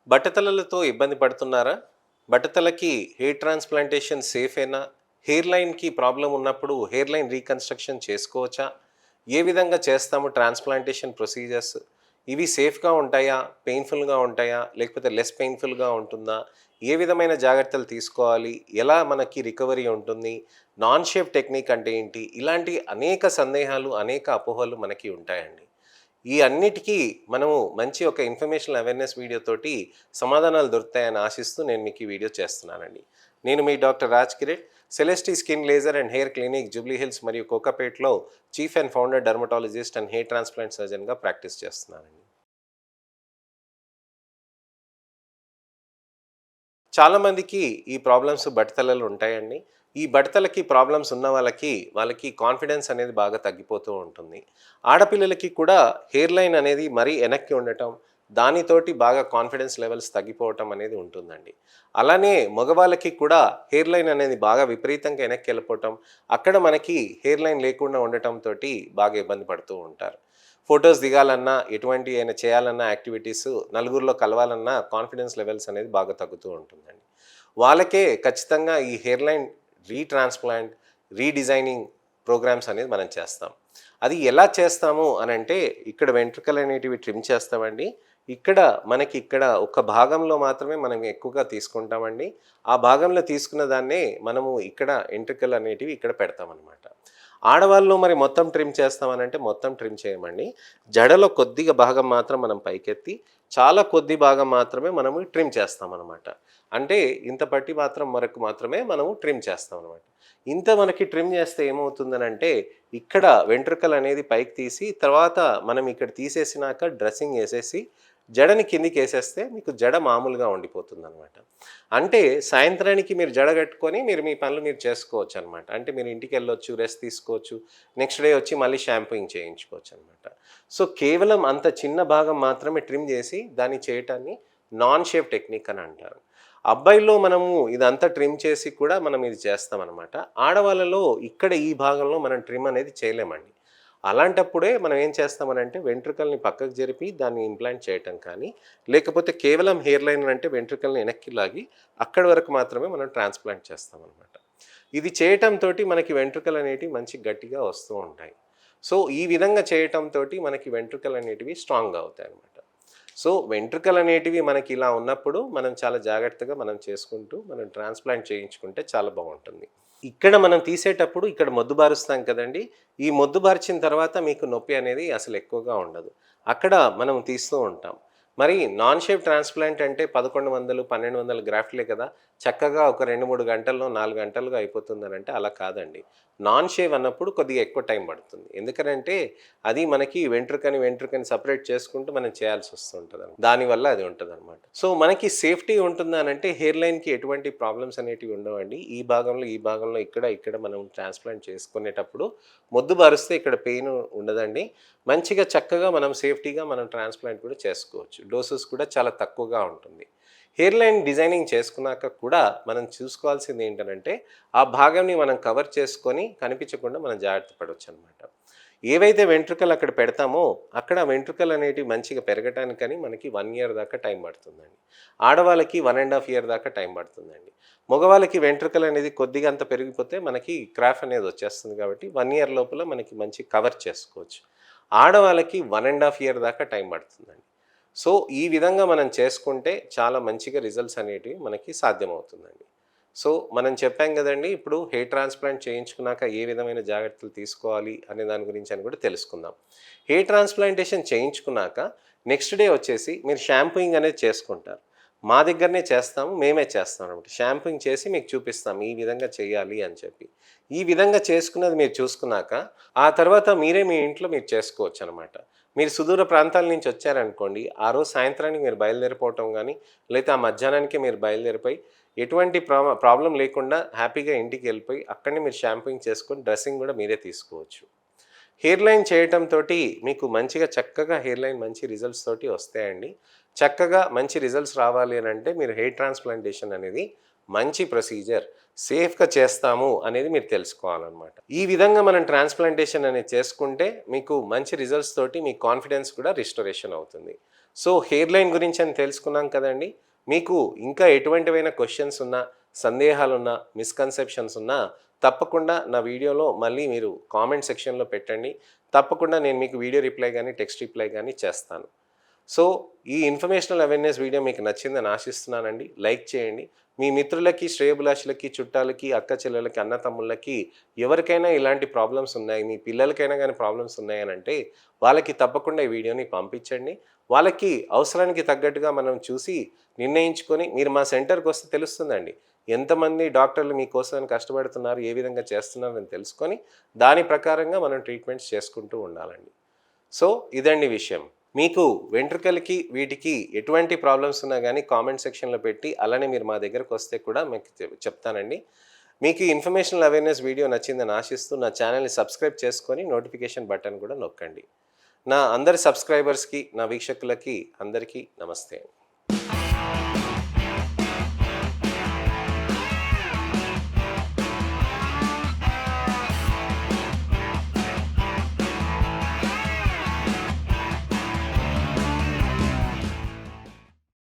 బట్టతలలతో ఇబ్బంది పడుతున్నారా? బట్టతలకి hair transplantation సేఫేనా? Hair లైన్‌కి ప్రాబ్లమ్ ఉన్నప్పుడు హెయిర్ లైన్ రీకన్‌స్ట్రక్షన్ చేసుకోవచ్చా? ఏ విధంగా చేస్తాము ట్రాన్స్‌ప్లాంటేషన్ ప్రొసీజర్స్? ఇవి సేఫ్‌గా ఉంటాయా? పెయిన్‌ఫుల్‌గా ఉంటాయా? లేకపోతే లెస్ పెయిన్‌ఫుల్‌గా ఉంటుందా? ఏ విధమైన జాగ్రత్తలు తీసుకోవాలి? ఎలా మనకి రికవరీ ఉంటుంది? నాన్ షేప్ టెక్నిక్ అంటే ఏంటి? ఇలాంటి అనేక సందేహాలు, అనేక అపోహలు మనకి ఉంటాయండి. ఈ అన్నిటికీ మనము మంచి ఒక ఇన్ఫర్మేషనల్ అవేర్‌నెస్ వీడియోతోటి సమాధానాలు దొరుకుతాయని ఆశిస్తూ నేను మీకు ఈ వీడియో చేస్తున్నానండి. నేను మీ doctor Raj Kiret, Celesti skin laser and hair clinic Jubilee Hills మరియు కోకాపేట్‌లో chief and founder dermatologist and hair transplant సర్జన్‌గా ప్రాక్టీస్ చేస్తున్నానండి. చాలామందికి ఈ ప్రాబ్లమ్స్ బట్టతలలు ఉంటాయండి. ఈ బట్టతలకి ప్రాబ్లమ్స్ ఉన్న వాళ్ళకి కాన్ఫిడెన్స్ అనేది బాగా తగ్గిపోతూ ఉంటుంది. ఆడపిల్లలకి కూడా హెయిర్ లైన్ అనేది మరీ వెనక్కి ఉండటం, దానితోటి బాగా కాన్ఫిడెన్స్ లెవెల్స్ తగ్గిపోవటం అనేది ఉంటుందండి. అలానే మగవాళ్ళకి కూడా హెయిర్ లైన్ అనేది బాగా విపరీతంగా వెనక్కి వెళ్ళిపోవటం, అక్కడ మనకి హెయిర్ లైన్ లేకుండా ఉండటంతోటి బాగా ఇబ్బంది పడుతూ ఉంటారు. ఫోటోస్ దిగాలన్నా, ఎటువంటి అయినా చేయాలన్నా యాక్టివిటీస్, నలుగురిలో కలవాలన్నా కాన్ఫిడెన్స్ లెవెల్స్ అనేది బాగా తగ్గుతూ ఉంటుందండి. వాళ్ళకే ఖచ్చితంగా ఈ హెయిర్ లైన్ రీట్రాన్స్‌ప్లాంట్, రీడిజైనింగ్ ప్రోగ్రామ్స్ అనేది మనం చేస్తాం. అది ఎలా చేస్తాము అనంటే, ఇక్కడ వెంట్రుకలనేటివి ట్రిమ్ చేస్తామండి. ఇక్కడ ఒక భాగంలో మాత్రమే మనం ఎక్కువగా తీసుకుంటామండి. ఆ భాగంలో తీసుకున్న దాన్నే మనము ఇక్కడ ఎంట్రుకలనేటివి ఇక్కడ పెడతామనమాట. ఆడవాళ్ళు మరి మొత్తం ట్రిమ్ చేస్తామనంటే మొత్తం ట్రిమ్ చేయమండి. జడలో కొద్దిగా భాగం మాత్రం మనం పైకెత్తి, చాలా కొద్ది భాగం మాత్రమే మనము ట్రిమ్ చేస్తామనమాట. అంటే ఇంత పట్టి మాత్రం వరకు మాత్రమే మనము ట్రిమ్ చేస్తామనమాట. ఇంత మనకి ట్రిమ్ చేస్తే ఏమవుతుందనంటే, ఇక్కడ వెంట్రుకలనేది పైకి తీసి, తర్వాత మనం ఇక్కడ తీసేసినాక డ్రెస్సింగ్ ఏసేసి, జడని కిందికేసేస్తే మీకు జడ మామూలుగా ఉండిపోతుందనమాట. అంటే సాయంత్రానికి మీరు జడ కట్టుకొని మీరు మీ పనులు మీరు చేసుకోవచ్చనమాట. అంటే మీరు ఇంటికెళ్ళొచ్చు, రెస్ట్ తీసుకోవచ్చు. నెక్స్ట్ డే వచ్చి మళ్ళీ షాంపూయింగ్ చేయించుకోవచ్చనమాట. సో, కేవలం అంత చిన్న భాగం మాత్రమే ట్రిమ్ చేసి దాన్ని చేయటాన్ని నాన్ షేప్ టెక్నిక్ అని అంటారు. అబ్బాయిల్లో మనము ఇదంతా ట్రిమ్ చేసి కూడా మనం ఇది చేస్తామనమాట. ఆడవాళ్ళలో ఇక్కడ ఈ భాగంలో మనం ట్రిమ్ అనేది చేయలేమండి. అలాంటప్పుడే మనం ఏం చేస్తామనంటే వెంట్రుకల్ని పక్కకు జరిపి దాన్ని ఇంప్లాంట్ చేయటం కానీ, లేకపోతే కేవలం హెయిర్ లైన్ అంటే వెంట్రుకల్ని వెనక్కి లాగి అక్కడి వరకు మాత్రమే మనం ట్రాన్స్‌ప్లాంట్ చేస్తామనమాట. ఇది చేయటంతోటి మనకి వెంట్రుకలనేటివి మంచి గట్టిగా వస్తూ ఉంటాయి. సో, ఈ విధంగా చేయటంతోటి మనకి వెంట్రుకలనేటివి స్ట్రాంగ్‌గా అవుతాయన్నమాట. సో, వెంట్రుకలనేటివి మనకి ఇలా ఉన్నప్పుడు మనం చాలా జాగ్రత్తగా మనం చేసుకుంటూ మనం ట్రాన్స్‌ప్లాంట్ చేయించుకుంటే చాలా బావుంటుంది. ఇక్కడ మనం తీసేటప్పుడు ఇక్కడ మొద్దు బారుస్తాం కదండీ! ఈ మొద్దు బార్చిన తర్వాత మీకు నొప్పి అనేది అసలు ఎక్కువగా ఉండదు. అక్కడ మనం తీస్తూ ఉంటాం. మరి నాన్ షేప్ ట్రాన్స్‌ప్లాంట్ అంటే 1100, 1200 గ్రాఫ్ట్‌లే కదా! చక్కగా ఒక 2, 3 గంటల్లో, 4 గంటల్లో అయిపోతుందనంటే అలా కాదండి. నాన్ షేవ్ అన్నప్పుడు కొద్దిగా ఎక్కువ టైం పడుతుంది. ఎందుకనంటే అది మనకి వెంట్రుకని సెపరేట్ చేసుకుంటూ మనం చేయాల్సొస్తుంటదనమాట. దానివల్ల అది ఉంటదనమాట. సో, మనకి సేఫ్టీ ఉంటుందా అనంటే హెయిర్ లైన్‌కి ఎటువంటి ప్రాబ్లమ్స్ అనేటివి ఉండవండి. ఈ భాగంలో ఇక్కడ మనం ట్రాన్స్‌ప్లాంట్ చేసుకునేటప్పుడు మొద్దు బారిస్తే ఇక్కడ పెయిన్ ఉండదండి. మంచిగా చక్కగా మనం సేఫ్టీగా మనం ట్రాన్స్‌ప్లాంట్ కూడా చేసుకోవచ్చు. డోసెస్ కూడా చాలా తక్కువగా ఉంటుంది. హెయిర్ లైన్ డిజైనింగ్ చేసుకున్నాక కూడా మనం చూసుకోవాల్సింది ఏంటనంటే, ఆ భాగంని మనం కవర్ చేసుకొని కనిపించకుండా మనం జాగ్రత్త పడొచ్చనమాట. ఏవైతే వెంట్రుకలు అక్కడ పెడతామో, అక్కడ వెంట్రుకలనేటివి మంచిగా పెరగటానికని మనకి 1 ఇయర్ దాకా టైం పడుతుందండి. ఆడవాళ్ళకి 1 ½ ఇయర్ దాకా టైం పడుతుందండి. మగవాళ్ళకి వెంట్రుకలనేది కొద్దిగా అంత పెరిగిపోతే మనకి క్రాఫ్ అనేది వచ్చేస్తుంది కాబట్టి 1 ఇయర్ లోపల మనకి మంచి కవర్ చేసుకోవచ్చు. ఆడవాళ్ళకి 1 ½ ఇయర్ దాకా టైం పడుతుందండి. సో, ఈ విధంగా మనం చేసుకుంటే చాలా మంచిగా రిజల్ట్స్ అనేటివి మనకి సాధ్యమవుతుందండి. సో, మనం చెప్పాం గదండీ! ఇప్పుడు హెయిర్ ట్రాన్స్‌ప్లాంట్ చేయించుకున్నాక ఏ విధమైన జాగ్రత్తలు తీసుకోవాలి అనే దాని గురించి అని కూడా తెలుసుకుందాం. హెయిర్ ట్రాన్స్‌ప్లాంటేషన్ చేయించుకున్నాక నెక్స్ట్ డే వచ్చేసి మీరు షాంపూయింగ్ అనేది చేసుకుంటారు. మా దగ్గరనే చేస్తాము. మేమే చేస్తామనమాట. షాంపూయింగ్ చేసి మీకు చూపిస్తాం. ఈ విధంగా చేయాలి అని చెప్పి. ఈ విధంగా చేసుకున్నది మీరు చూసుకున్నాక, ఆ తర్వాత మీరే మీ ఇంట్లో మీరు చేసుకోవచ్చనమాట. మీరు సుదూర ప్రాంతాల నుంచి వచ్చారనుకోండి, ఆ రోజు సాయంత్రానికి మీరు బయలుదేరిపోవటం గానీ, లేతే ఆ మధ్యాహ్నానికే మీరు బయలుదేరిపోయి ఎటువంటి ప్రాబ్లమ్ లేకుండా హ్యాపీగా ఇంటికెళ్ళిపోయి అక్కడనే మీరు షాంపూయింగ్ చేసుకొని డ్రెస్సింగ్ కూడా మీరే తీసుకోవచ్చు. హెయిర్ లైన్ చేయటంతోటి మీకు మంచిగా చక్కగా హెయిర్ లైన్ మంచి రిజల్ట్స్ తోటి వస్తాయండి. చక్కగా మంచి రిజల్ట్స్ రావాలి అనంటే మీరు హెయిర్ ట్రాన్స్‌ప్లాంటేషన్ అనేది మంచి ప్రొసీజర్. సేఫ్‌గా చేస్తాము అనేది మీరు తెలుసుకోవాలనమాట. ఈ విధంగా మనం ట్రాన్స్‌ప్లాంటేషన్ అనేది చేసుకుంటే మీకు మంచి రిజల్ట్స్ తోటి మీ కాన్ఫిడెన్స్ కూడా రిస్టోరేషన్ అవుతుంది. సో హెయిర్ లైన్ గురించి అని తెలుసుకున్నాం కదండి. మీకు ఇంకా ఎటువంటివైనా క్వెషన్స్ ఉన్నా, సందేహాలున్నా, మిస్‌కన్సెప్షన్స్ ఉన్నా తప్పకుండా నా వీడియోలో మళ్ళీ మీరు కామెంట్ సెక్షన్‌లో పెట్టండి. తప్పకుండా నేను మీకు వీడియో రిప్లై గానీ, టెక్స్ట్ రిప్లై గానీ చేస్తాను. సో ఈ ఇన్ఫర్మేషనల్ అవేర్‌నెస్ వీడియో మీకు నచ్చిందని ఆశిస్తున్నానండి. లైక్ చేయండి. మీ మిత్రులకి, శ్రేయోభిలాషులకి, చుట్టాలకి, అక్క చెల్లెలకి, అన్న తమ్ముళ్ళకి ఎవరికైనా ఇలాంటి ప్రాబ్లమ్స్ ఉన్నాయి, మీ పిల్లలకైనా గానీ ప్రాబ్లమ్స్ ఉన్నాయనంటే వాళ్ళకి తప్పకుండా ఈ వీడియోని పంపించండి. వాళ్ళకి అవసరానికి తగ్గట్టుగా మనం చూసి నిర్ణయించుకొని మీరు మా సెంటర్‌కొస్తే తెలుస్తుందండి. ఎంతమంది డాక్టర్లు మీకోసం కష్టపడుతున్నారు, ఏ విధంగా చేస్తున్నారని తెలుసుకొని దాని ప్రకారంగా మనం ట్రీట్మెంట్స్ చేసుకుంటూ ఉండాలండి. సో ఇదండి విషయం. మీకు వెంట్రుకలకి వీటికి ఎటువంటి ప్రాబ్లమ్స్ ఉన్నా గానీ కామెంట్ సెక్షన్‌లో పెట్టి అలానే మీరు మా దగ్గరకొస్తే కూడా మీకు చెప్తానండి. మీకు ఈ ఇన్ఫర్మేషనల్ అవేర్‌నెస్ వీడియో నచ్చిందని ఆశిస్తూ నా ఛానెల్‌ని సబ్స్క్రైబ్ చేసుకొని నోటిఫికేషన్ బటన్ కూడా నొక్కండి. నా అందరి సబ్స్క్రైబర్స్‌కి, నా వీక్షకులకి అందరికీ నమస్తే.